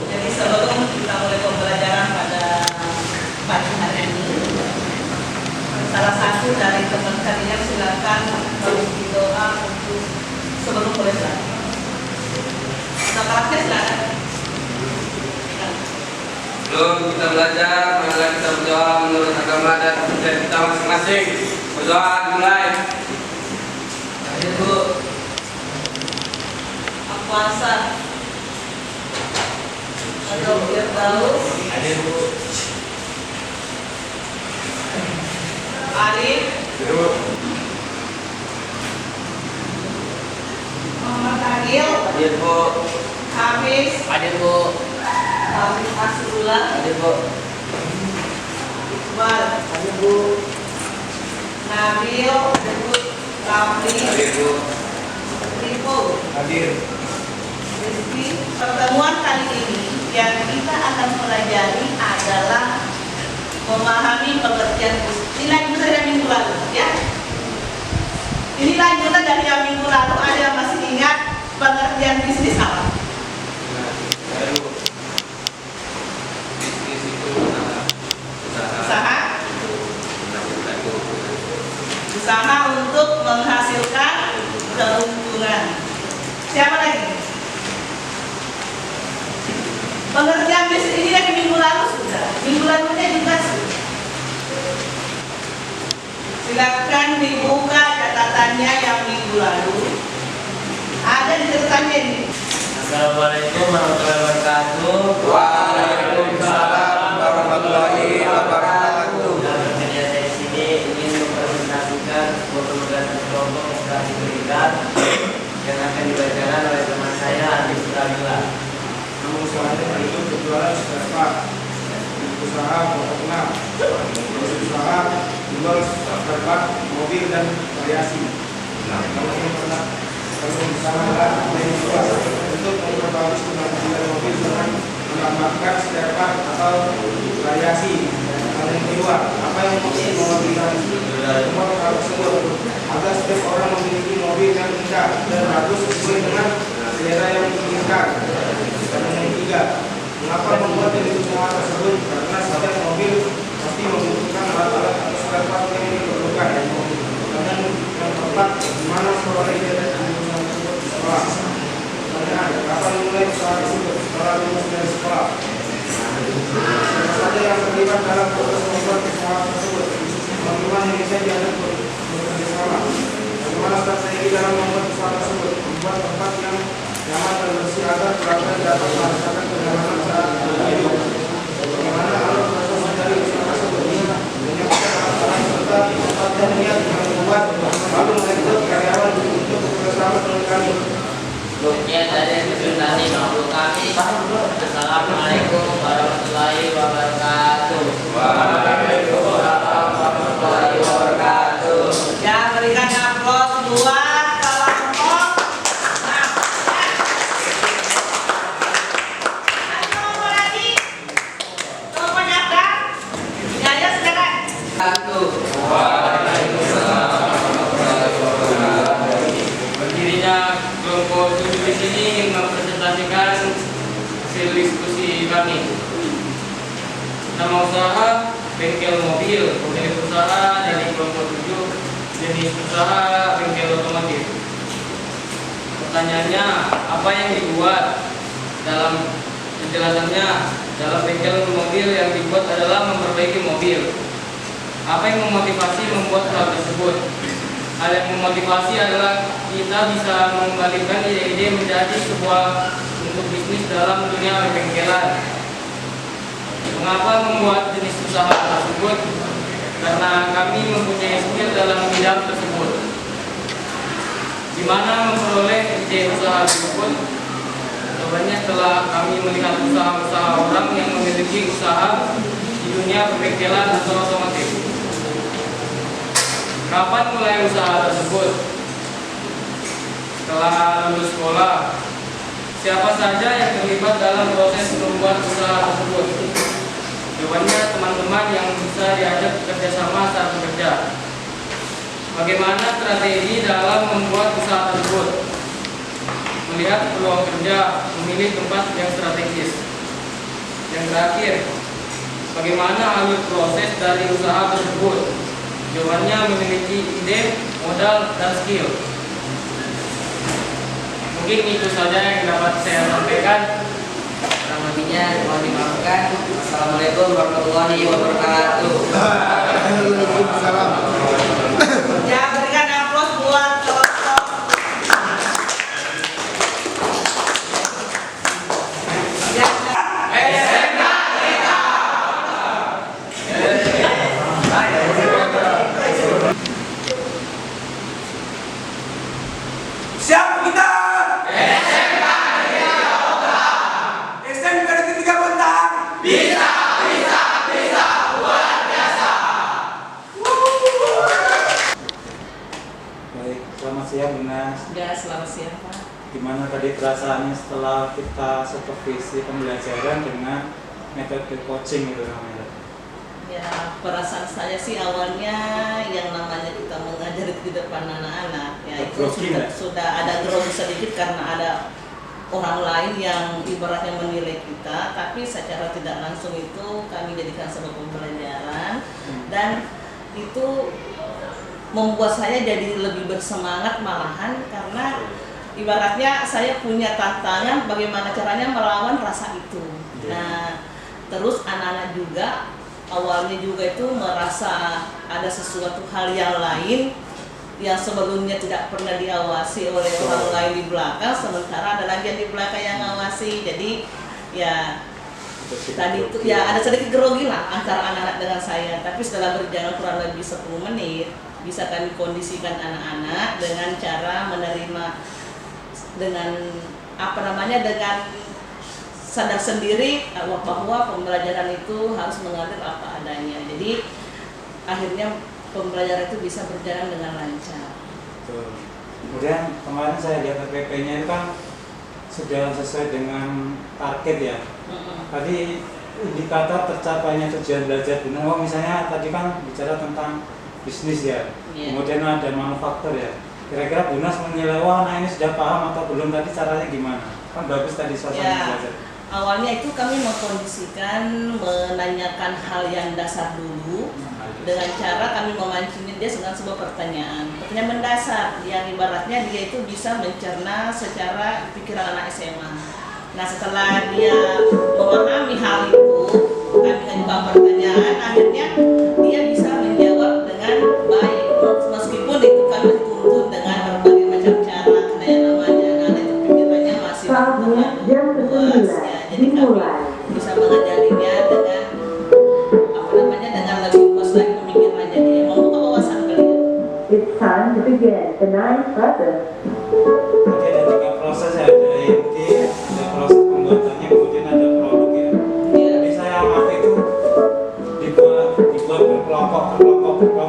Jadi sebelum kita mulai pembelajaran pada pagi hari ini, salah satu dari teman kalian silakan mengikuti doa untuk sebelum mulai belajar. Kita praktek silakan. Sebelum kita belajar, marilah kita berdoa menurut agama dan budaya kita masing-masing. Berdoa dimulai. Ayo Bu. Puasa. Ayo Firdaus. Hadir Bu. Arif. Bu. Muhammad Agil. Hadir Bu. Hafiz. Hadir Bu. Hafiz Asrullah. Hadir Bu. Iqbal. Hadir Bu. Nabil. Ramli. Hadir Bu. Rifu. Hadir. Rizky. Pertemuan kali ini yang kita akan pelajari adalah memahami pengertian bisnis. Ini lanjutan dari minggu lalu, ya. Ini lanjutan dari yang minggu lalu. Ada yang masih ingat pengertian bisnis apa? Bisnis itu usaha untuk menghasilkan keuntungan. Siapa lagi? Pengertian bisnis ini dari minggu lalu sudah. Minggu lalunya juga sudah. Silakan dibuka catatannya yang minggu lalu. Ada di catatannya ini. Assalamualaikum warahmatullahi wabarakatuh. Waalaikumsalam warahmatullahi wabarakatuh. Dalam kerja saya di sini ingin mempresentasikan sebuah penugasan kelompok yang telah diberikan yang akan dibacakan oleh teman saya Andi Pramila. Usahanya itu berjualan spare usaha peternak, usaha jual spare part mobil dan variasi. Kalau ini pernah usaha untuk memperbaiki kemampuan mobil dengan menambahkan spare part atau variasi. Kalau yang kedua, apa yang membuat semua hal tersebut agar setiap orang memiliki mobil yang indah dan bagus sesuai dengan selera yang diinginkan. Dan yang ketiga, mengapa membuat jenis usaha tersebut? Karena setiap mobil pasti membutuhkan alat-alat atau spare part yang diperlukan. Dan yang keempat, di mana sekolah ini ada di usaha tersebut di sekolah? Pertanyaan, kapan mulai usaha tersebut? Setelah lulus dari sekolah. Siapa saja yang terlibat dalam proses membuat usaha tersebut? Bagaimana yang bisa diajak bekerja sama? Bagaimana strategi dalam membuat usaha tersebut? Membuat tempat yang nyaman dan bersih agar pelanggan dapat merasakan kenyamanan saat hidup. Bagaimana alur proses dari usaha tersebut? Menyiapkan alat-alat serta tempat dan niat yang membuat lalu merekrut karyawan untuk bekerjasama dengan kami. Sekian dari presentasi makhluk kami. Assalamualaikum warahmatullahi wabarakatuh. Waalaikumsalam warahmatullahi wabarakatuh. Ya, berikan aplaus buat kelompok. Nah, ayo ngomong lagi. Kelompok nyata. Ya, ya, silakan. Waalaikumsalam warahmatullahi wabarakatuh. Berdirinya kelompok 7 di sini ingin mempresentasikan hasil diskusi kami. Nama usaha bengkel mobil, pemilik usaha dari kelompok 7, jenis usaha bengkel otomotif. Pertanyaannya, apa yang dibuat? Dalam penjelasannya, dalam bengkel mobil yang dibuat adalah memperbaiki mobil. Apa yang memotivasi membuat hal tersebut? Hal yang memotivasi adalah kita bisa mengembalikan ide-ide menjadi sebuah untuk bisnis dalam dunia bengkelan. Mengapa membuat jenis usaha tersebut? Karena kami mempunyai skill dalam bidang tersebut. Di mana memperoleh ide usaha tersebut? Jawabannya setelah kami melihat usaha-usaha orang yang memiliki usaha di dunia bengkelan atau otomotif. Kapan mulai usaha tersebut? Setelah lulus sekolah. Siapa saja yang terlibat dalam proses membuat usaha tersebut? Jawabannya teman-teman yang bisa diajak bekerjasama saat bekerja. Bagaimana strategi dalam membuat usaha tersebut? melihat peluang kerja, memilih tempat yang strategis. Yang terakhir, bagaimana alur proses dari usaha tersebut? Jawabannya memiliki ide, modal, dan skill. Mungkin itu saja yang dapat saya sampaikan. Kurang lebihnya mohon dimaafkan. Assalamualaikum warahmatullahi wabarakatuh. Waalaikumsalam. Ya, berikan aplaus buat kelompok. Ya, Siapa kita? SMK Negeri 3 Bontang. Baik, selamat siang Bunas. ya selamat siang Pak. Gimana tadi perasaannya setelah kita supervisi pembelajaran dengan metode coaching itu namanya? Ya, perasaan saya sih awalnya yang namanya kita mengajar di depan anak-anak ya itu Grogi nggak? sudah ada grogi sedikit karena ada orang lain yang ibaratnya menilai kita, tapi secara tidak langsung itu kami jadikan sebuah pembelajaran dan itu membuat saya jadi lebih bersemangat malahan karena ibaratnya saya punya tantangan bagaimana caranya melawan rasa itu. Nah, terus anak-anak juga awalnya juga itu merasa ada sesuatu hal yang lain yang sebelumnya tidak pernah diawasi oleh orang lain di belakang, sementara ada lagi yang di belakang yang ngawasi. Jadi ya tadi itu ya ada sedikit grogi lah antara anak-anak dengan saya, tapi setelah berjalan kurang lebih 10 menit bisa kami kondisikan anak-anak dengan cara menerima dengan dengan sadar sendiri bahwa pembelajaran itu harus mengalir apa adanya. Jadi akhirnya pembelajaran itu bisa berjalan dengan lancar. Betul. Kemudian kemarin saya lihat PPP-nya itu kan sudah sesuai dengan target ya. Tadi indikator tercapainya tujuan belajar Bunas, misalnya tadi kan bicara tentang bisnis ya. Iya. Kemudian ada manufaktur ya. Kira-kira Bunas menilai, wah nah ini sudah paham atau belum, tadi caranya gimana? Kan bagus tadi suasana Ya. belajar. Awalnya itu kami mengkondisikan menanyakan hal yang dasar dulu dengan cara kami memancing dia dengan sebuah pertanyaan mendasar yang ibaratnya dia itu bisa mencerna secara pikiran anak SMA. Nah, setelah dia memahami hal itu, kami mengajukan pertanyaan, akhirnya dia bisa menjawab dengan baik meskipun itu kami tuntun dengan berbagai macam cara karena yang namanya anak itu pikirannya masih terlalu luas ya. Jadi kami bisa mengajarinya dengan dengan lebih luas lagi pemikirannya, dia membuka wawasan kalian. It's time to begin the ninth lesson. Tadi ada 3 proses ya, ada IMT, ada proses pembuatannya, kemudian ada produk ya. Iya. Jadi saya amati itu dibuat berkelompok kan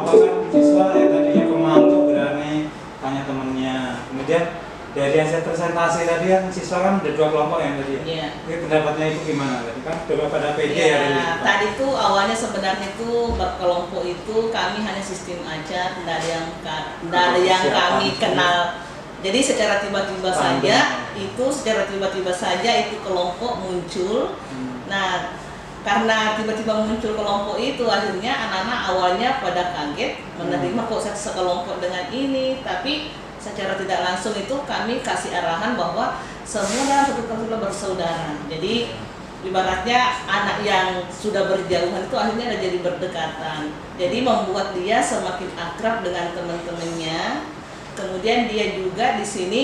siswa ya tadinya pemalu berani tanya temennya. Kemudian dari hasil presentasi tadi kan siswa kan ada 2 kelompok yang tadi. Iya. Ini pendapatnya itu gimana tadi kan sudah pada PD ya tadi. Ya, tadi tuh awalnya sebenarnya itu berkelompok itu kami hanya sistem aja, tidak ada yang kami kenal. Jadi secara tiba-tiba saja itu kelompok muncul. Nah, karena tiba-tiba muncul kelompok itu akhirnya anak-anak awalnya pada kaget menerima kok sekelompok dengan ini, tapi secara tidak langsung itu kami kasih arahan bahwa semua dalam satu keluarga bersaudara. Jadi ibaratnya anak yang sudah berjauhan itu akhirnya jadi berdekatan. Jadi membuat dia semakin akrab dengan teman-temannya. Kemudian dia juga di sini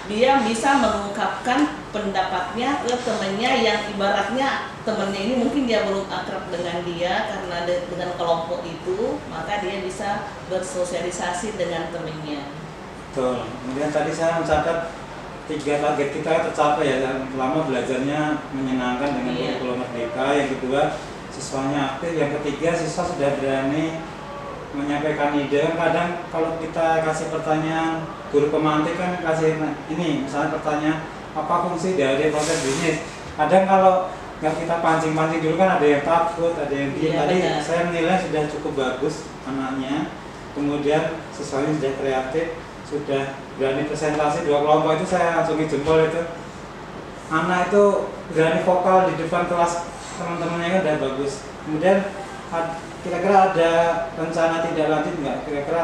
dia bisa mengungkapkan pendapatnya ke temannya yang ibaratnya temannya ini mungkin dia belum akrab dengan dia karena dengan kelompok itu, maka dia bisa bersosialisasi dengan temannya. Betul. Kemudian tadi saya mencatat 3 target kita tercapai ya. Yang pertama belajarnya menyenangkan dengan kurikulum merdeka. Yang kedua siswanya aktif. Yang ketiga siswa sudah berani menyampaikan ide. Kadang kalau kita kasih pertanyaan, guru pemantik kan kasih ini misalnya pertanyaan apa fungsi dari proses bisnis. Kadang kalau nggak kita pancing-pancing dulu kan ada yang takut, ada yang diem. Iya, Tadi benar. saya menilai sudah cukup bagus anaknya. Kemudian siswanya sudah kreatif, sudah berani presentasi 2 kelompok itu saya acungi jempol itu. Anak itu berani vokal di depan kelas teman-temannya kan udah bagus. Kemudian kira-kira ada rencana tindak lanjut nggak? Kira-kira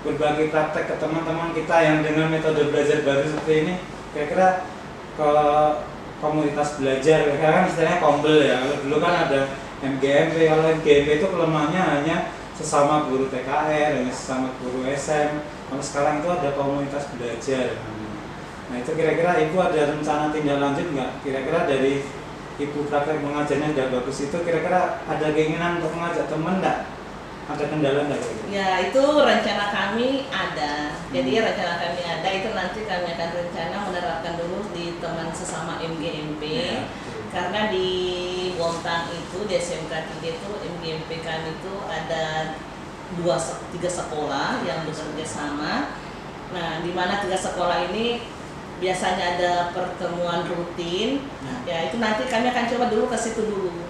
berbagi praktek ke teman-teman kita yang dengan metode belajar baru seperti ini, kira-kira ke komunitas belajar, kan istilahnya kombel ya. Kalau dulu kan ada MGMP, kalau MGMP itu kelemahannya hanya sesama guru TKR, hanya sesama guru SM. Kalau sekarang itu ada komunitas belajar. Nah itu kira-kira Ibu ada rencana tindak lanjut nggak? Kira-kira dari Ibu praktek mengajarnya udah bagus itu, kira-kira ada keinginan untuk mengajak teman nggak? Ada kendala nggak? Ya itu rencana kami ada. Jadi rencana kami ada itu nanti kami akan rencana menerapkan dulu di teman sesama MGMP. Ya. Karena di Bontang itu di SMK 3 itu MGMP kami itu ada 3 sekolah yang bekerja sama. Nah, di mana 3 sekolah ini biasanya ada pertemuan rutin. Ya, itu nanti kami akan coba dulu ke situ dulu.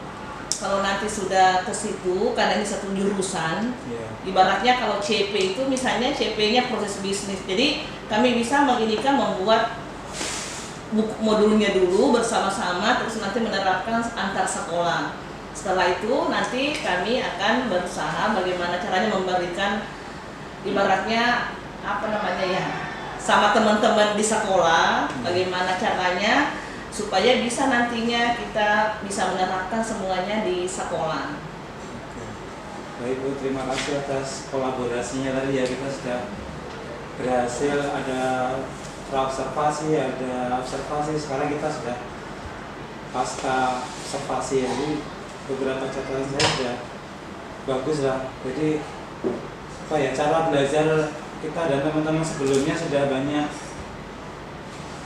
Kalau nanti sudah ke situ, karena ini satu jurusan, ibaratnya kalau CP itu misalnya CP-nya proses bisnis. Jadi kami bisa membuat modulnya dulu bersama-sama, terus nanti menerapkan antar sekolah. Setelah itu nanti kami akan berusaha bagaimana caranya memberikan ibaratnya sama teman-teman di sekolah, bagaimana caranya supaya bisa nantinya kita bisa menerapkan semuanya di sekolah. Baik Bu, terima kasih atas kolaborasinya tadi ya, kita sudah berhasil ada observasi, sekarang kita sudah pasca observasi, jadi beberapa catatan saya sudah bagus lah. Jadi cara belajar kita dan teman-teman sebelumnya sudah banyak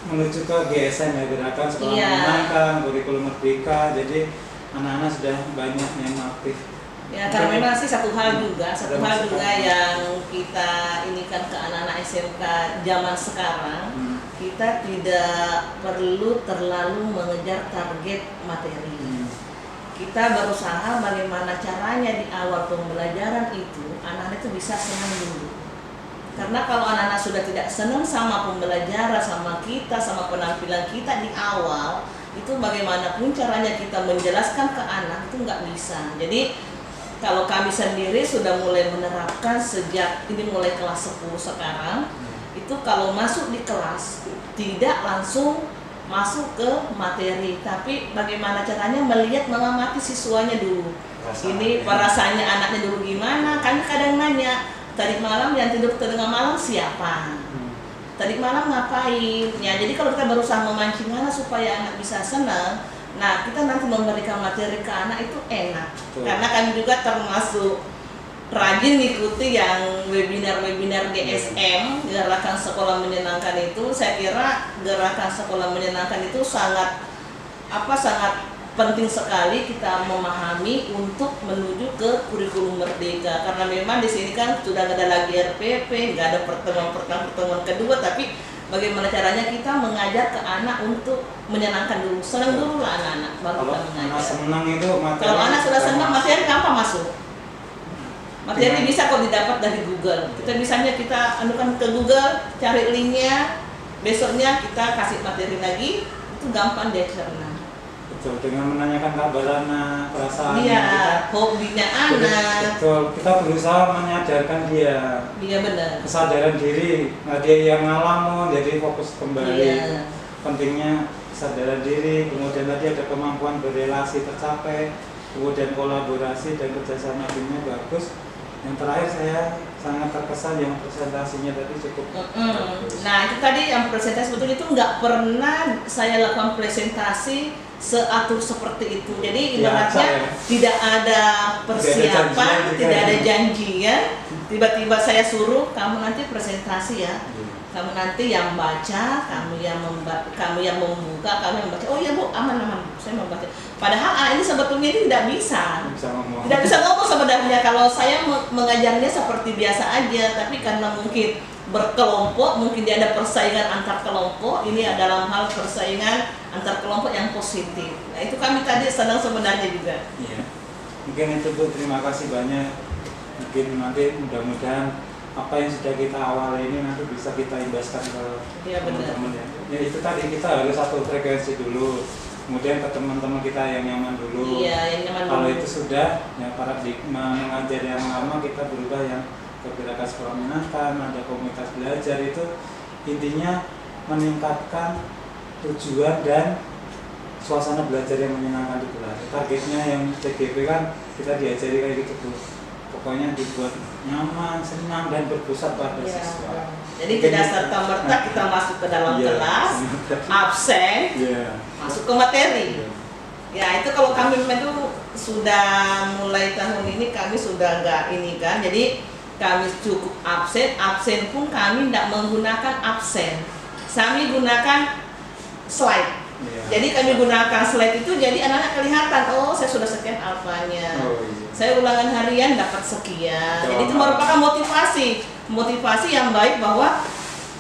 menuju ke GSM ya, gerakan sekolah menyenangkan, kurikulum merdeka. Jadi anak-anak sudah banyak yang aktif. Ya, karena memang sih satu hal juga yang kita inikan ke anak-anak SMK zaman sekarang, kita tidak perlu terlalu mengejar target materi. Kita berusaha bagaimana caranya di awal pembelajaran itu anak-anak itu bisa senang dulu. Karena kalau anak-anak sudah tidak senang sama pembelajaran, sama kita, sama penampilan kita di awal, itu bagaimanapun caranya kita menjelaskan ke anak itu nggak bisa. Jadi kalau kami sendiri sudah mulai menerapkan sejak ini mulai kelas 10 sekarang, itu kalau masuk di kelas tidak langsung masuk ke materi, tapi bagaimana caranya melihat, mengamati siswanya dulu. Ini perasaannya anaknya dulu gimana, kami kadang nanya, tadi malam yang tidur tengah malam siapa? Tadi malam ngapain? Ya, jadi kalau kita berusaha memancing anak supaya anak bisa senang, nah kita nanti memberikan materi ke anak itu enak. Karena kami juga termasuk rajin mengikuti yang webinar-webinar GSM, gerakan sekolah menyenangkan itu. Saya kira gerakan sekolah menyenangkan itu sangat penting sekali kita memahami untuk menuju ke kurikulum merdeka, karena memang di sini kan sudah nggak ada lagi RPP, nggak ada pertemuan kedua, tapi bagaimana caranya kita mengajar ke anak untuk menyenangkan dulu, senang dulu lah anak-anak baru kita mengajar. Anak senang itu materi. Kalau anak sudah senang, materi gampang masuk. Materi bisa kok didapat dari Google. Kita misalnya kita anukan ke Google, cari linknya, besoknya kita kasih materi lagi, itu gampang dia cerna. Betul, dengan menanyakan kabar anak, perasaan hobinya anak. Betul, kita berusaha menyadarkan dia. Iya benar. Kesadaran diri, nah dia yang ngalamun, jadi fokus kembali. Iya. Pentingnya kesadaran diri, kemudian tadi ada kemampuan berrelasi tercapai, kemudian kolaborasi dan kerjasama timnya bagus. Yang terakhir saya sangat terkesan yang presentasinya tadi cukup bagus. Nah itu tadi yang presentasi sebetulnya itu nggak pernah saya lakukan presentasi seatur seperti itu. Jadi ibaratnya tidak ada persiapan, tidak ada janjian. Tiba-tiba saya suruh kamu nanti presentasi ya. Kamu nanti yang baca, kamu yang membuka, kamu yang membaca. Oh iya Bu, aman, saya membaca. Padahal ini sebetulnya ini tidak bisa ngomong sebenarnya. Kalau saya mengajarnya seperti biasa aja, tapi karena mungkin berkelompok, mungkin dia ada persaingan antar kelompok. Ini dalam hal persaingan antar kelompok yang positif. Nah itu kami tadi senang sebenarnya juga. Iya. Mungkin itu Bu, terima kasih banyak. Mungkin nanti mudah-mudahan apa yang sudah kita awali ini nanti bisa kita imbaskan ke Iya, benar. teman-teman ya. Ya itu tadi kita harus satu frekuensi dulu, kemudian ke teman-teman kita yang nyaman dulu. Iya, yang nyaman Kalau dulu. itu sudah, ya paradigma mengajar yang lama kita berubah yang ke gerakan sekolah menyenangkan, ada komunitas belajar itu intinya meningkatkan tujuan dan suasana belajar yang menyenangkan di kelas. Targetnya yang TGP kan kita diajari kayak gitu tuh. Pokoknya dibuat nyaman, senang dan berpusat pada Iya. siswa. Jadi tidak serta-merta kita masuk ke dalam Iya. kelas, absen, Iya. masuk ke materi. Iya. Ya itu kalau kami itu sudah mulai tahun ini kami sudah nggak ini kan, jadi kami cukup absen pun kami tidak menggunakan absen, kami gunakan slide. Iya. Jadi kami gunakan slide itu jadi anak-anak kelihatan, oh saya sudah sekian alfanya, Oh, iya. saya ulangan harian dapat sekian. Jadi itu Oh. merupakan motivasi yang baik bahwa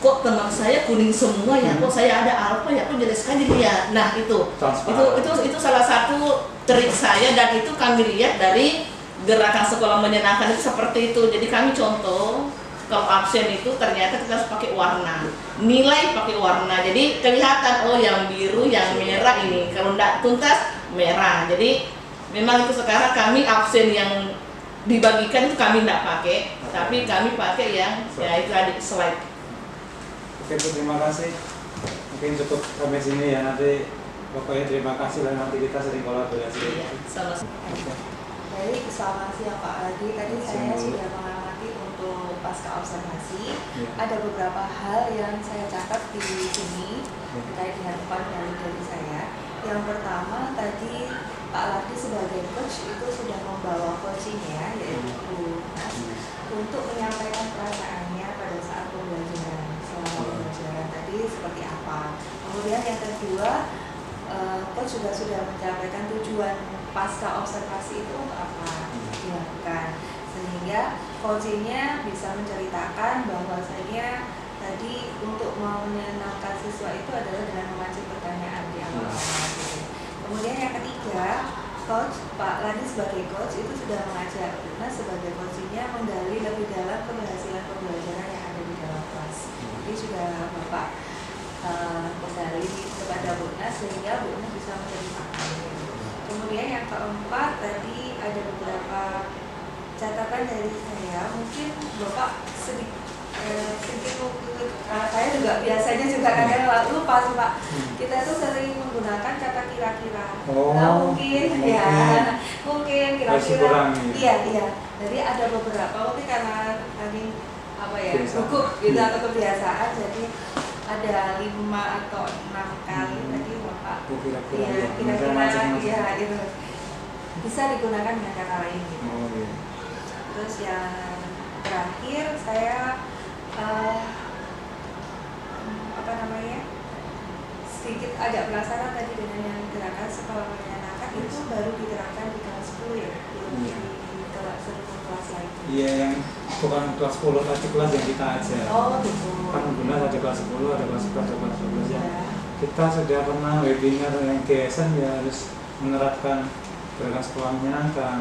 kok teman saya kuning semua ya, kok saya ada alfa ya, kok jelas sekali dilihat. Nah itu salah satu trik saya dan itu kami lihat dari gerakan sekolah menyenangkan itu seperti itu. Jadi kami contoh kalau absen itu ternyata kita harus pakai warna, nilai pakai warna. Jadi kelihatan oh yang biru, yang merah ini. Kalau tidak tuntas merah. Jadi memang itu sekarang kami absen yang dibagikan itu kami tidak pakai, tapi kami pakai yang ya itu ada slide. Oke, Bu, terima kasih. Mungkin cukup sampai sini ya, nanti pokoknya terima kasih lah, nanti kita sering kolaborasi. Iya, sama-sama. Baik, selamat siang Pak Adi. Tadi saya sudah mengamati untuk pasca observasi. Ya. Ada beberapa hal yang saya catat di sini terkait dengan pandangan dari saya. Yang pertama tadi Pak Ladi sebagai coach itu sudah membawa coachingnya yaitu Bu Nas untuk menyampaikan perasaannya pada saat pembelajaran selama pembelajaran tadi seperti apa. Kemudian yang kedua, coach juga sudah menyampaikan tujuan pasca observasi itu untuk apa dilakukan, sehingga coachingnya bisa menceritakan bahwasanya tadi untuk menyenangkan siswa itu adalah dengan memancing pertanyaan di awal-awal gitu. Kemudian yang ketiga, coach Pak Ladi sebagai coach itu sudah mengajak Bu Nas sebagai coachingnya menggali lebih dalam keberhasilan pembelajaran yang ada di dalam kelas. Jadi sudah Bapak menggali kepada Bu Nas sehingga Bu Nas bisa menceritakan. Kemudian yang keempat tadi ada beberapa catatan dari saya, mungkin Bapak sedikit saya juga biasanya juga kadang lupa sih Pak. Kita tuh sering menggunakan kata kira-kira. Oh, Nah, mungkin ya, mungkin kira-kira. Iya. Jadi ada beberapa mungkin karena tadi apa ya gugup gitu atau kebiasaan, jadi ada 5 atau 6 kali tadi Bapak. Kira-kira ya gitu. Bisa digunakan dengan kata lain gitu. Oh, iya. Terus yang terakhir saya sedikit agak penasaran tadi dengan yang gerakan sekolah menyenangkan itu baru diterapkan di kelas 10 ya, belum di kelas seluruh kelas lain. Iya, yang bukan kelas 10 tapi kelas yang kita ajar. Oh gitu. Kan guna ada kelas 10, ada kelas 11, ada kelas 12 ya. Ya. Kita sudah pernah webinar yang GSN ya harus menerapkan gerakan sekolah menyenangkan.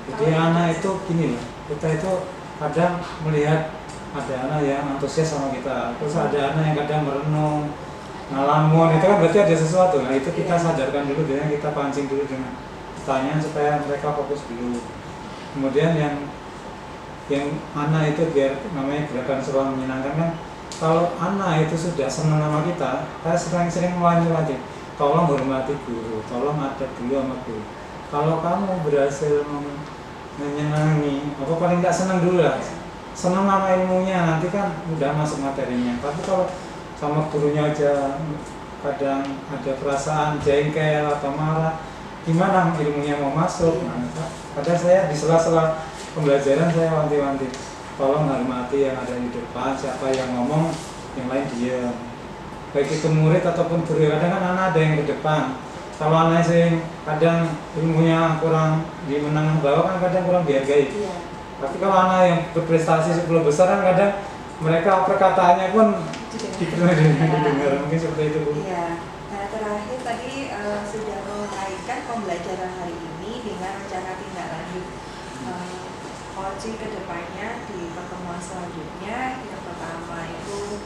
Jadi anak itu gini loh, kita itu kadang melihat ada anak yang antusias sama kita, terus ada anak yang kadang merenung, ngalamun, itu kan berarti ada sesuatu. Nah itu kita sadarkan dulu, dengan kita pancing dulu dengan pertanyaan supaya mereka fokus dulu. Kemudian yang anak itu biar namanya gerakan sekolah menyenangkan kan, kalau anak itu sudah senang sama kita sering mewanti-wanti, tolong hormati guru, tolong adab dulu sama guru. Kalau kamu berhasil menyenangi, apa paling tidak senang dulu lah, senang sama ilmunya, nanti kan udah masuk materinya. Tapi kalau sama gurunya aja kadang ada perasaan jengkel atau marah, gimana ilmunya mau masuk? Nah, kadang saya di sela-sela pembelajaran saya wanti-wanti, tolong hormati yang ada di depan, siapa yang ngomong, yang lain diam. Baik itu murid ataupun guru, kadang kan anak ada yang ke depan. Kalau anak sih kadang ilmunya kurang di menengah bawah kan kadang kurang dihargai. Iya. Tapi kalau anak yang berprestasi 10 besar kan kadang mereka perkataannya pun didengar, mungkin seperti itu Bu. Iya. Nah terakhir tadi sudah mengaitkan pembelajaran hari ini dengan rencana tindak lanjut coaching kedepannya di pertemuan selanjutnya. selanjutnya. Yang pertama itu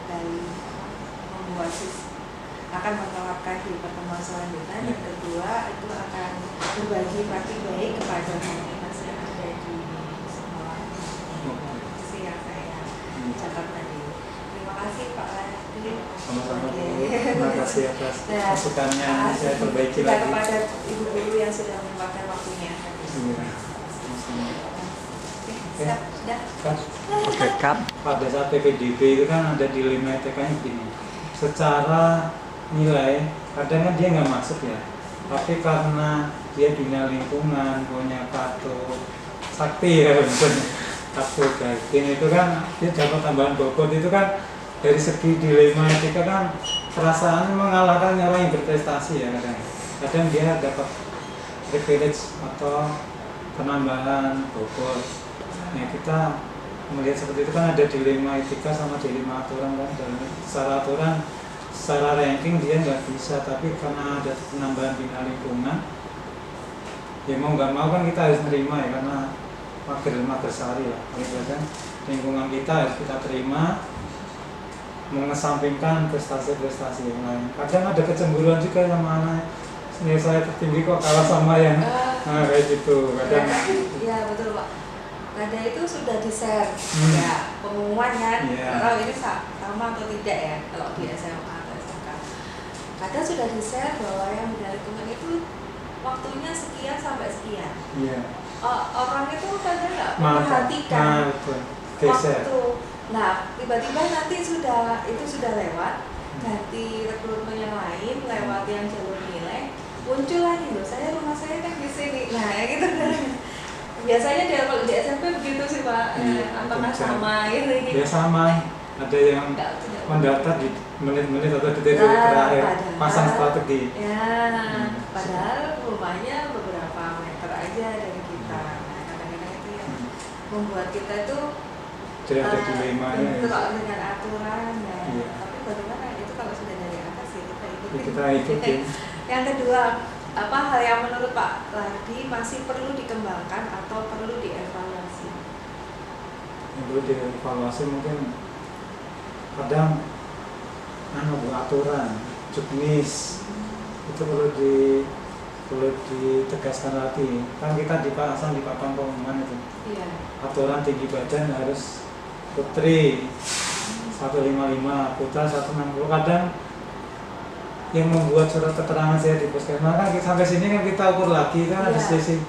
dari membuat akan menerapkan di pertemuan selanjutnya. Yang kedua itu akan berbagi praktik baik kepada mas yang ada di sekolah. Itu sih yang saya catat tadi. Terima kasih Pak Ladi. Sama-sama. Terima kasih atas masukannya. Saya perbaiki juga lagi. kepada ibu guru yang sudah menyempatkan waktunya. Iya. Sama-sama. Siap, sudah. Oke, pada saat PPDB itu kan ada dilema etikanya begini. Secara nilai, kadang kan dia nggak masuk ya. Tapi karena dia bina lingkungan, punya kartu sakti ya, misalnya kartu Guardian itu kan dia dapat tambahan bobot itu kan dari segi dilema etika kan perasaan mengalahkan orang yang berprestasi ya kadang. Kadang dia dapat privilege atau penambahan bobot. Nah, kita melihat seperti itu kan ada dilema etika sama dilema aturan kan. Dan secara aturan, secara ranking dia nggak bisa, tapi karena ada penambahan bina lingkungan, ya mau nggak mau kan kita harus terima ya, karena mager sari lah. Kan lingkungan kita harus kita terima, mengesampingkan prestasi-prestasi yang lain. Kadang ada kecemburuan juga sama anak. Nilai saya tertinggi kok kalah sama yang kayak gitu. Kadang. Iya betul Pak. Nada itu sudah di-share ya pengumuman kan. Kalau ini sama atau tidak ya kalau di SMA atau SMK. Kadang sudah di-share bahwa yang bina lingkungan itu waktunya sekian sampai sekian. Orang itu kadang nggak memperhatikan waktu. Nah tiba-tiba nanti itu sudah lewat, ganti rekrutmen yang lain, lewat yang jalur nilai, muncul lagi loh. Rumah saya kan di sini. Nah ya gitu kan. Biasanya kalau di SMP begitu sih Pak. Apakah sama gitu? Ya sama. Ada yang mendaftar di menit-menit atau detik terakhir pasang strategi. Ya, padahal rumahnya beberapa meter aja dari kita. Nah, kadang-kadang itu yang membuat kita itu ada dilemanya. Itu kalau dengan aturan ya. Tapi bagaimana itu kalau sudah dari atas ya kita ikutin. Yang kedua, apa hal yang menurut Pak Ladi masih perlu dikembangkan atau perlu dievaluasi? Yang perlu dievaluasi mungkin kadang aturan, juknis itu perlu ditegaskan lagi. Kan kita dipasang di papan pengumuman itu. Aturan tinggi badan harus putri 155, putra 160. Kadang yang membuat surat keterangan saya di puskesmas kan sampai sini kan kita ukur lagi kan ada selisih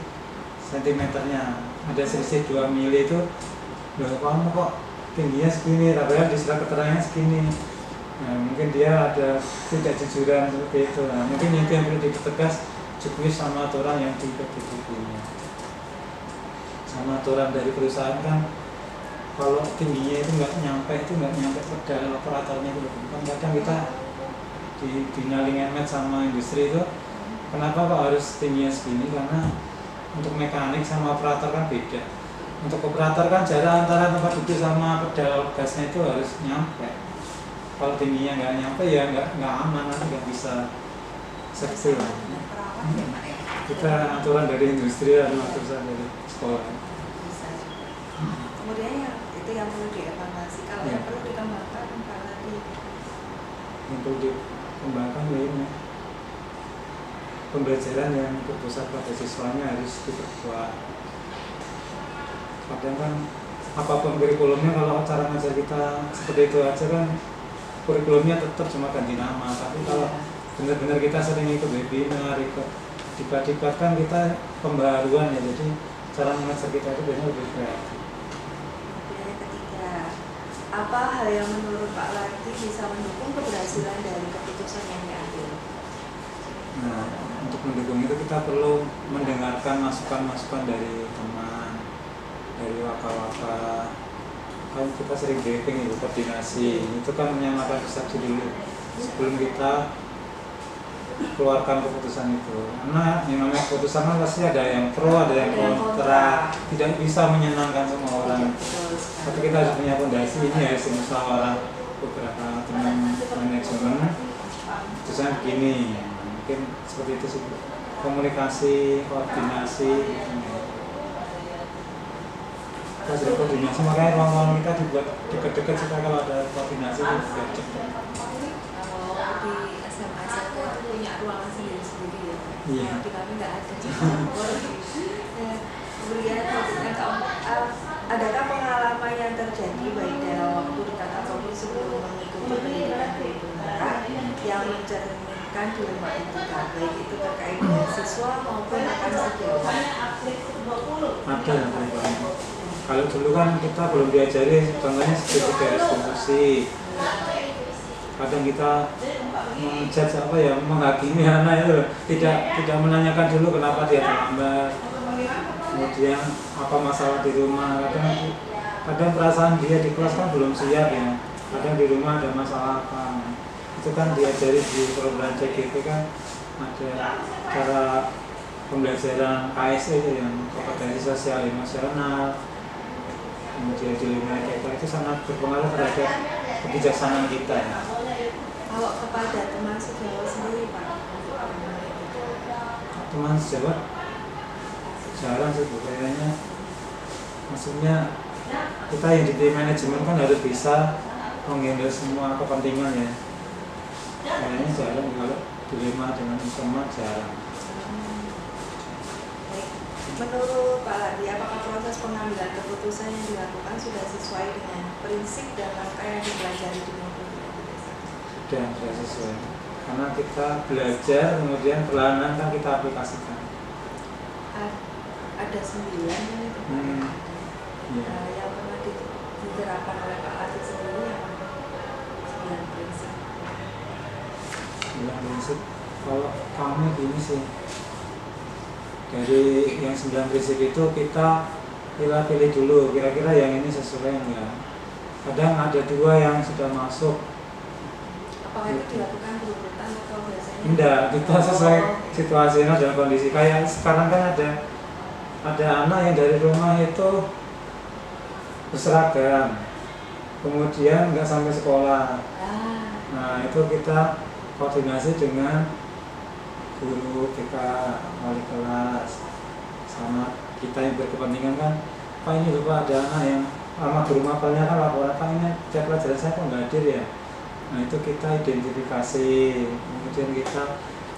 sentimeternya, ada selisih 2 mili itu. Loh kamu kok tingginya segini, padahal di surat keterangannya segini. Nah mungkin dia ada tidak jujuran seperti itu. Nah mungkin itu yang perlu dipertegas, juknis sama aturan yang di PPDB-nya. Sama aturan dari perusahaan kan kalau tingginya itu nggak nyampe pedal operatornya itu kan kadang kita di bina lingkungan sama industri itu kenapa kok harus tingginya segini, karena untuk mekanik sama operator kan beda. Untuk operator kan jarak antara tempat duduk sama pedal gasnya itu harus nyampe. Kalau tingginya nggak nyampe ya nggak aman, nanti nggak bisa seksi lah. Kita aturan dari industri dan aturan dari sekolah. Kemudian itu yang perlu dievaluasi. Kalau yang perlu dikembangkan apa lagi? Yang perlu dikembangkan lainnya pembelajaran yang berpusat pada siswanya harus diperkuat. Kadang kan apapun kurikulumnya, kalau cara ngajar kita seperti itu aja kan kurikulumnya tetap cuma ganti nama. Tapi kalau benar-benar kita sering ikut webinar, ikut debat-debat kan kita pembaruan ya, jadi cara mengajar kita itu biasanya lebih kreatif. Yang ketiga, apa hal yang menurut Pak Ladi bisa mendukung keberhasilan dari keputusan yang diambil? Nah, untuk mendukung itu kita perlu mendengarkan masukan-masukan dari teman, dari waka-waka. Kan kita sering briefing itu, koordinasi, itu kan menyamakan persepsi dulu sebelum kita keluarkan keputusan itu. Karena yang namanya keputusan kan pasti ada yang pro, ada yang kontra, tidak bisa menyenangkan semua orang. Tapi kita harus punya fondasi, ini ya musyawarah beberapa teman manajemen, keputusan begini. Mungkin seperti itu sih, komunikasi, koordinasi. pas ada koordinasi, makanya ruang-ruang kita dibuat dekat-dekat supaya kalau ada koordinasi itu biar cepat. Kalau di SMA SMK itu punya ruangan sendiri-sendiri ya. Iya. Di kami nggak ada. Kemudian yang keempat, adakah pengalaman yang terjadi baik dalam waktu dekat ataupun sebelum mengikuti pendidikan di Bunda yang mencerminkan dilema etika, baik itu terkait dengan siswa maupun akan sejauh? Ada yang paling. Kalau dulu kan kita belum diajari, contohnya seperti garis fungsi. Kadang kita menjudge apa ya, menghakimi anak itu tidak menanyakan dulu kenapa dia terlambat, kemudian apa masalah di rumah. Kadang perasaan dia di kelas kan belum siap ya, kadang di rumah ada masalah apa. Itu kan diajari di program CGP kan ada cara pembelajaran KSE itu yang kompetensi sosial emosional, kemudian dilema etika, itu sangat berpengaruh terhadap kebijaksanaan kita ya. Kalau kepada teman sejawat sendiri Pak, Teman sejawat jarang sih Bu, kayaknya. Maksudnya kita yang di tim manajemen kan harus bisa menghandle semua kepentingan ya. Kayaknya jarang kalau dilema dengan teman, jarang. menurut Pak Ladi, apakah proses pengambilan keputusan yang dilakukan sudah sesuai dengan prinsip dan langkah yang dipelajari di modul Sudah sesuai. Karena kita belajar, kemudian perlahan kan kita aplikasikan. Ada 9 yang itu Pak. Iya. Yang pernah diterapkan oleh Pak Ladi sendiri yang 9 prinsip. 9 prinsip. Kalau kami gini sih, dari yang 9 prinsip itu kita pilih dulu, kira-kira yang ini sesuai enggak. Kadang ada 2 yang sudah masuk. Apakah itu dilakukan berurutan atau biasanya? Enggak, kita sesuai situasinya dan kondisi. Kayak sekarang kan ada anak yang dari rumah itu berseragam, kemudian nggak sampai sekolah. Nah itu kita koordinasi dengan guru, BK, wali kelas, sama kita yang berkepentingan kan, Pak ini lupa ada anak yang lama di rumah, banyak kan laporan, Pak ini tiap pelajaran saya kok nggak hadir ya. Nah itu kita identifikasi, kemudian kita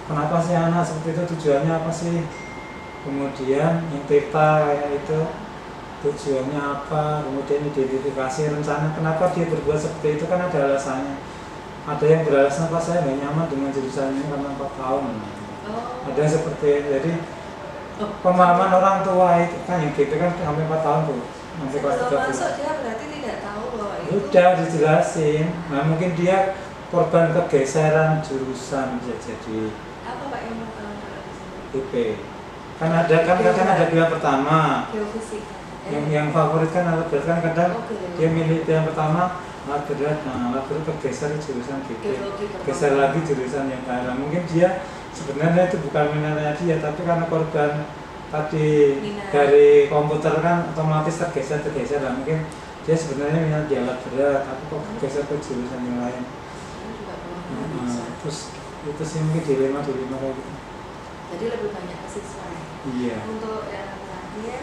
kenapa sih anak seperti itu, tujuannya apa sih, kemudian yang kita kayak itu tujuannya apa, kemudian identifikasi rencana kenapa dia berbuat seperti itu, kan ada alasannya. Ada yang beralasan Pak saya nggak nyaman dengan jurusan ini karena 4 tahun. Ada yang seperti itu. Jadi pemahaman orang tua itu kan yang gitu kan sampai 4 tahun tuh, sampai kelas 3. Kalau masuk dia berarti tidak tahu bahwa itu. Udah dijelasin. Nah mungkin dia korban kegeseran jurusan bisa jadi. Apa Pak yang mau kalau di sini? IP. Kan ada ada pilihan pertama. Geofisika. Yang favorit kan alat berat kan kadang dia milih pilihan pertama alat berat, nah alat berat tergeser jurusan gitu, geser lagi jurusan yang lain. Mungkin dia sebenarnya itu bukan minatnya dia, tapi karena korban tadi dari komputer kan otomatis tergeser. Nah, mungkin dia sebenarnya minat di alat berat, tapi kok geser ke jurusan yang lain. Terus itu sih mungkin dilema kayak gitu. Jadi lebih banyak ke siswa. Iya. Untuk yang terakhir,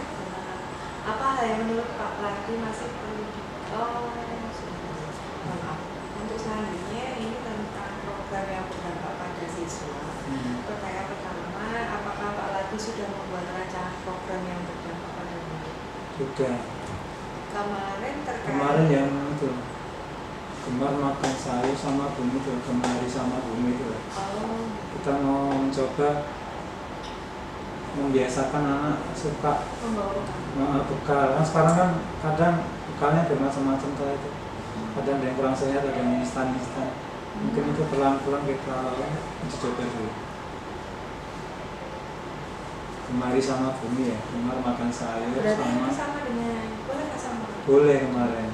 apa hal yang menurut Pak Ladi masih perlu? Maaf. Untuk selanjutnya ini tentang program yang berdampak pada siswa. Pertanyaan pertama, apakah Pak Ladi sudah membuat rancangan program yang berdampak pada murid? Sudah. Kemarin yang itu gemar makan sayur sama bumi itu, gemari sama bumi itu. Kita mau mencoba membiasakan anak suka bekal. Kan sekarang kan kadang bekalnya bermacam-macam itu. Kadang ada yang kurang sehat, ada yang instan. Mungkin itu pelan-pelan kita uji coba dulu. Gemari sama bumi ya, gemar makan sayur. Berarti sama dengan boleh nggak sama? Boleh kemarin.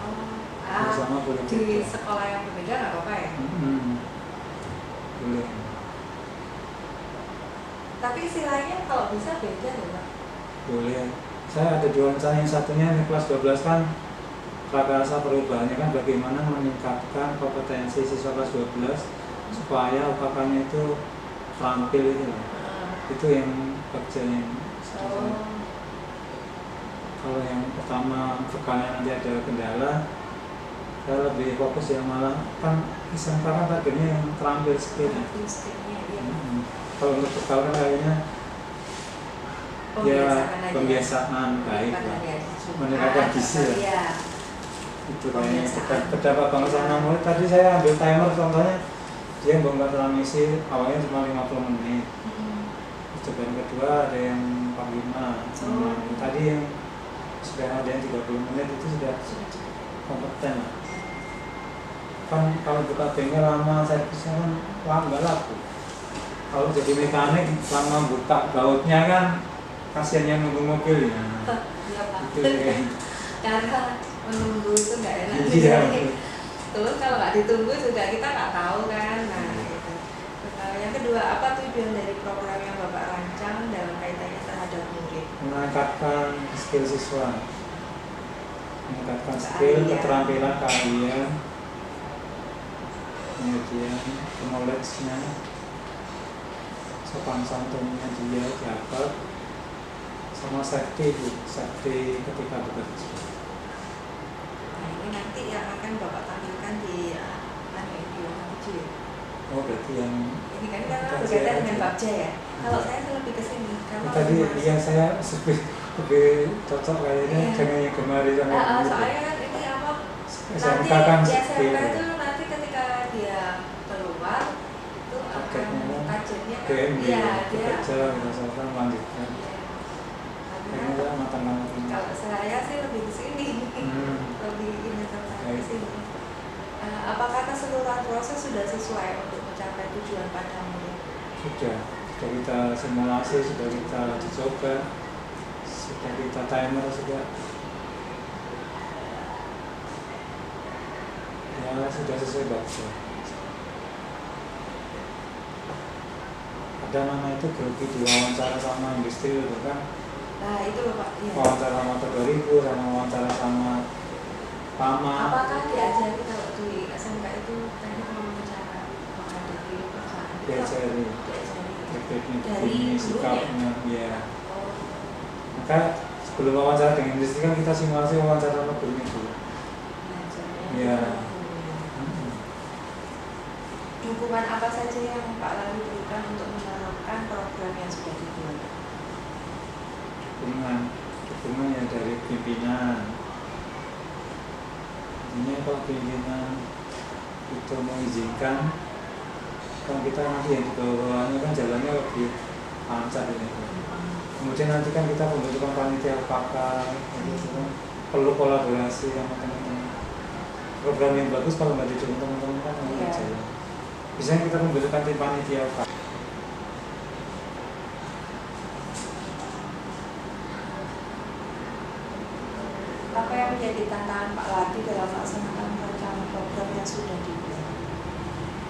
Sama boleh. Di sekolah yang berbeda nggak apa-apa ya? Boleh. Tapi istilahnya kalau bisa beda ya Pak? Boleh. Saya ada 2 rencana, yang satunya di kelas 12 kan prakarsa perubahannya kan bagaimana meningkatkan kompetensi siswa kelas 12 supaya UKK-nya itu terampil itu. Itu yang kerjanya. Kalau yang pertama bekalnya nanti ada kendala, saya lebih fokus yang malah kan SMK kan targetnya yang terampil skill. Skillnya iya. Kalau untuk bekal kan kayaknya ya pembiasaan baik lah, meningkatkan gizi lah. Iya. Itu kayaknya terdapat banget sama murid. Tadi saya ambil timer contohnya, dia bongkar transmisi awalnya cuma 50 menit. Cobaan kedua ada yang 45. Tadi yang sudah ada yang 30 menit itu sudah kompeten lah. Kan kalau buka bengkel lama servisnya kan nggak laku. Kalau jadi mekanik lama buka bautnya kan kasihan yang nunggu mobilnya. Iya Pak. Itu ya. Karena menunggu itu nggak enak. Iya. Terus kalau nggak ditunggu juga kita nggak tahu kan. Nah itu. Yang kedua, apa tujuan dari program yang Bapak rancang dalam kaitannya terhadap murid? Meningkatkan skill siswa, meningkatkan skill, keterampilan keahlian, kemudian knowledge-nya, sopan santunnya dia dapat, sama safety ketika bekerja. Nah ini nanti yang akan Bapak tampilkan di video kecil. Oh berarti yang Ini kan karena berkaitan dengan Babja ya. Kalau saya lebih ke sini karena tadi iya saya lebih cocok kayaknya dengan yang kemarin sama yang soalnya kan ini apa SMK nanti kan di skill. SMK itu nanti ketika dia keluar itu akan kajiannya kan dia dia bekerja berdasarkan melanjutkan. Kayaknya saya matang-matang. kalau saya sih lebih ke sini lebih ini tertarik ke sini. Apakah keseluruhan proses sudah sesuai untuk mencapai tujuan pada murid? Sudah kita simulasi, sudah kita uji coba, sudah kita timer sudah. Ya sudah sesuai bagus. Ada nama itu grogi diwawancara sama industri itu kan. Nah itu loh Pak. Iya. Wawancara sama 2000 sama wawancara sama PAMA. Apakah diajari kalau di SMK itu teknik wawancara menghadapi perusahaan? Diajari. Teknik ini sikapnya, ya. Maka sebelum wawancara dengan industri kan kita simulasi wawancara sama gurunya dulu. Ya. Dukungan apa saja yang Pak Lalu berikan untuk menerapkan program yang sudah dibuat? Dukungan ya dari pimpinan. Ini kalau pimpinan itu mengizinkan, kan kita nanti yang di bawahnya kan jalannya lebih lancar ini. Kemudian nanti kan kita membutuhkan panitia pakar, perlu kolaborasi sama teman-teman. Program yang bagus kalau nggak didukung teman-teman kan nggak jalan. Biasanya kita membutuhkan tim panitia pakar. Apa yang menjadi tantangan Pak Ladi dalam melaksanakan rancangan program yang sudah dibuat?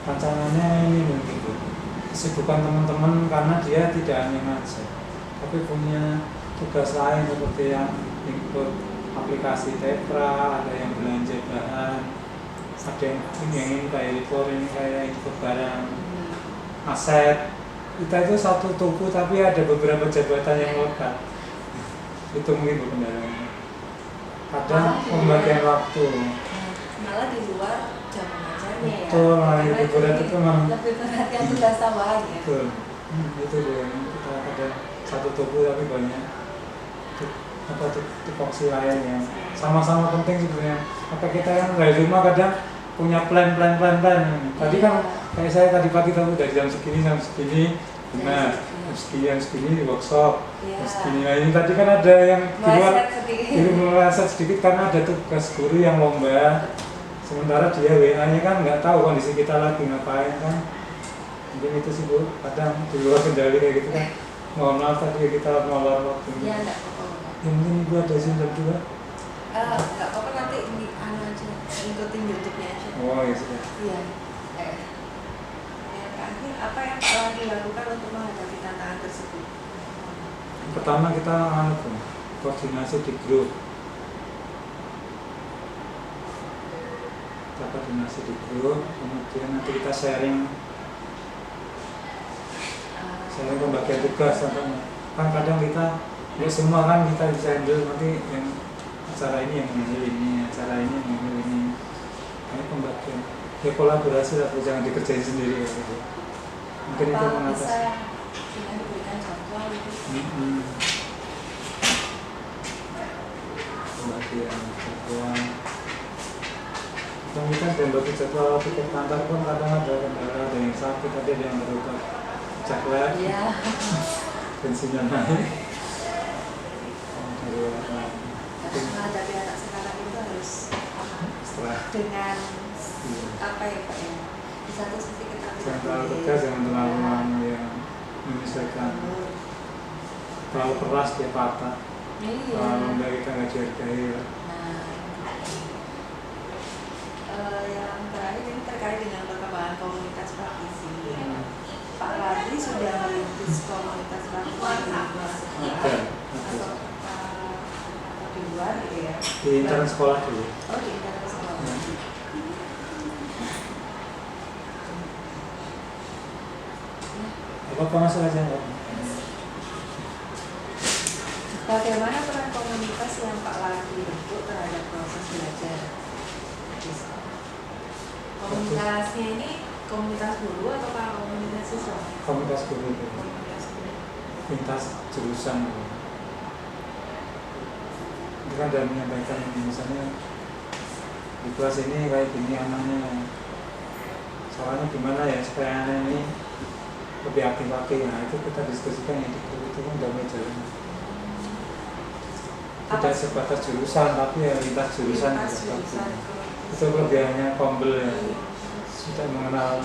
Rancangannya ini mungkin kesibukan teman-teman karena dia tidak hanya ngajar, tapi punya tugas lain seperti yang input aplikasi Tetra, ada yang belanja bahan, ada yang ini kayak report, ini kayak input barang, aset. Kita itu satu toko tapi ada beberapa jabatan yang lekat. Itu mungkin kendalanya. Kadang pembagian waktu. Malah di luar jam mengajarnya ya. Betul, lebih berat itu memang. Lebih berat yang tugas tambahan ya. Betul. Itu dia. Kita ada satu toko tapi banyak tupoksi lain yang sama-sama penting sebenarnya. Maka kita kan dari rumah kadang punya plan. Tadi kan kayak saya tadi pagi tahu dari jam segini, benar. Jam segini di workshop. Jam segini. Nah ini tadi kan ada yang di luar meleset sedikit karena ada tugas guru yang lomba. Sementara dia WA-nya kan nggak tahu kondisi kita lagi ngapain kan. Mungkin itu sih Bu, kadang di luar kendali kayak gitu kan. Mohon maaf tadi kita molor waktunya. Iya, enggak apa-apa. Yang mungkin Ibu ada izin jam 2? Enggak apa-apa, nanti di aja, ikutin YouTube-nya aja. Oh iya sudah. Iya. Yang terakhir, apa yang Pak Ladi lakukan untuk menghadapi tantangan tersebut? Pertama kita koordinasi di grup. Kita koordinasi di grup, kemudian nanti kita sharing pembagian tugas. Kan kadang kita Ya semua kan kita bisa handle, nanti yang acara ini yang handle ini, acara ini yang handle ini. Ini pembagian. Ya kolaborasi lah, jangan dikerjain sendiri ya, gitu. Mungkin itu Apa mengatas. bisa dengan diberikan jadwal gitu? Pembagian jadwal. Yang kita dan bagi jadwal tiket kantor pun kadang ada kendala, ada yang sakit, ada yang berutak caklat, Iya. bensinnya naik. Karena menghadapi anak sekarang itu harus Setelah dengan iya. apa ya Pak ya? Di satu sisi kita Jangan terlalu tegas, jangan terlalu yang menyesuaikan. Terlalu keras dia patah. Iya. Terlalu enggak kita nggak dihargai. Ya. Yang terakhir ini terkait dengan perkembangan komunitas praktisi. Pak Radli sudah merintis komunitas praktisi Ada. atau di luar gitu ya? Di intern sekolah dulu. Oh, di internal sekolah. Apa masuk aja nggak? Bagaimana peran komunitas yang Pak Radli bentuk terhadap proses belajar? Komunitasnya ini komunitas guru atau komunitas siswa? Komunitas guru itu. Komunitas guru. Lintas jurusan. Itu kan sudah menyampaikan misalnya di kelas ini kayak gini anaknya. Soalnya gimana ya supaya anak ini lebih aktif-aktif. Nah itu kita diskusikan yang itu kan udah mulai jalan. Tidak sebatas jurusan tapi ya lintas jurusan. Lintas jurusan. Itu kelebihannya Kombel ya. Sudah mengenal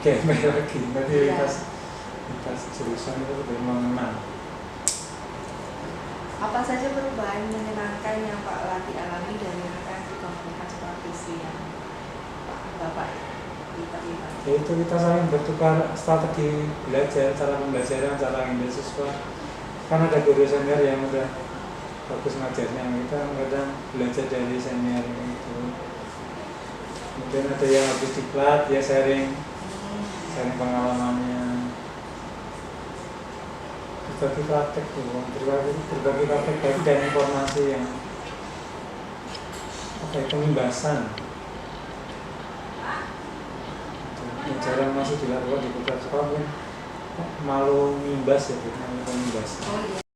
GME lagi. Nanti lintas jurusan itu lebih mengenal. Apa saja perubahan menyenangkan yang Pak Radli alami dari rekan di komunitas praktisi yang Bapak terlibat? Ya itu kita saling bertukar strategi belajar, cara pembelajaran, cara handle siswa. Kan ada guru senior yang udah bagus ngajarnya, kita kadang belajar dari senior itu. Kemudian ada yang habis diklat, dia sharing pengalamannya. Berbagi praktek tuh, berbagi praktek baik dan informasi yang pengimbasan. Yang jarang masih dilakukan di beberapa sekolah, malu ngimbas ya, malu mengimbas. Oh iya.